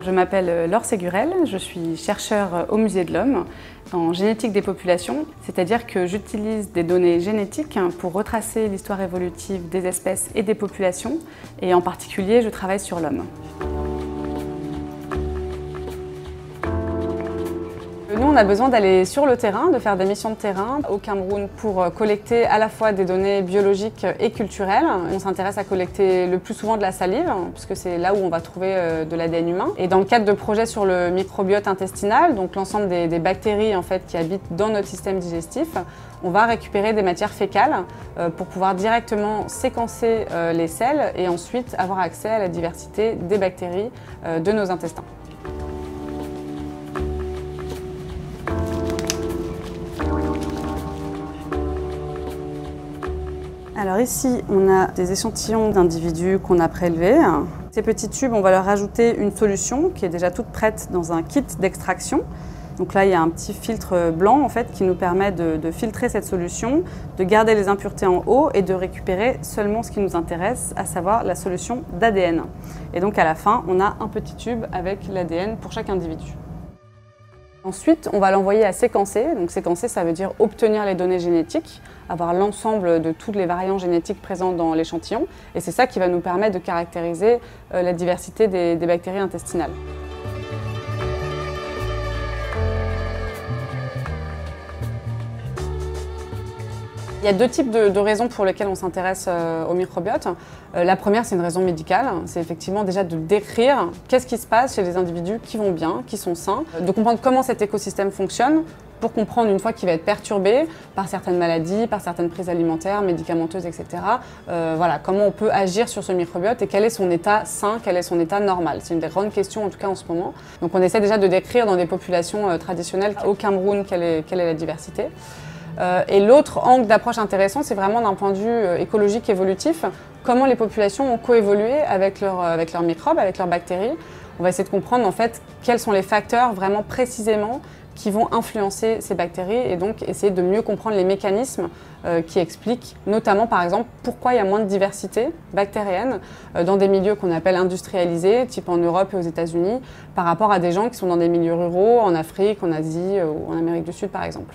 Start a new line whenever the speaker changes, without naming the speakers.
Je m'appelle Laure Ségurel, je suis chercheure au Musée de l'Homme en génétique des populations, c'est-à-dire que j'utilise des données génétiques pour retracer l'histoire évolutive des espèces et des populations, et en particulier je travaille sur l'homme. Nous, on a besoin d'aller sur le terrain, de faire des missions de terrain au Cameroun pour collecter à la fois des données biologiques et culturelles. On s'intéresse à collecter le plus souvent de la salive, puisque c'est là où on va trouver de l'ADN humain. Et dans le cadre de projets sur le microbiote intestinal, donc l'ensemble des bactéries en fait, qui habitent dans notre système digestif, on va récupérer des matières fécales pour pouvoir directement séquencer les selles et ensuite avoir accès à la diversité des bactéries de nos intestins. Alors ici, on a des échantillons d'individus qu'on a prélevés. Ces petits tubes, on va leur rajouter une solution qui est déjà toute prête dans un kit d'extraction. Donc là, il y a un petit filtre blanc en fait, qui nous permet de filtrer cette solution, de garder les impuretés en haut et de récupérer seulement ce qui nous intéresse, à savoir la solution d'ADN. Et donc à la fin, on a un petit tube avec l'ADN pour chaque individu. Ensuite, on va l'envoyer à séquencer. Donc séquencer, ça veut dire obtenir les données génétiques, avoir l'ensemble de tous les variants génétiques présents dans l'échantillon. Et c'est ça qui va nous permettre de caractériser la diversité des bactéries intestinales. Il y a deux types de raisons pour lesquelles on s'intéresse au microbiote. La première, c'est une raison médicale. C'est effectivement déjà de décrire qu'est-ce qui se passe chez les individus qui vont bien, qui sont sains, de comprendre comment cet écosystème fonctionne pour comprendre une fois qu'il va être perturbé par certaines maladies, par certaines prises alimentaires, médicamenteuses, etc. Voilà, comment on peut agir sur ce microbiote et quel est son état sain, quel est son état normal. C'est une des grandes questions en tout cas en ce moment. Donc on essaie déjà de décrire dans des populations traditionnelles au Cameroun quelle est la diversité. Et l'autre angle d'approche intéressant, c'est vraiment d'un point de vue écologique évolutif, comment les populations ont coévolué avec leurs microbes, avec leurs bactéries. On va essayer de comprendre en fait quels sont les facteurs vraiment précisément qui vont influencer ces bactéries et donc essayer de mieux comprendre les mécanismes qui expliquent notamment par exemple pourquoi il y a moins de diversité bactérienne dans des milieux qu'on appelle industrialisés, type en Europe et aux États-Unis, par rapport à des gens qui sont dans des milieux ruraux, en Afrique, en Asie ou en Amérique du Sud par exemple.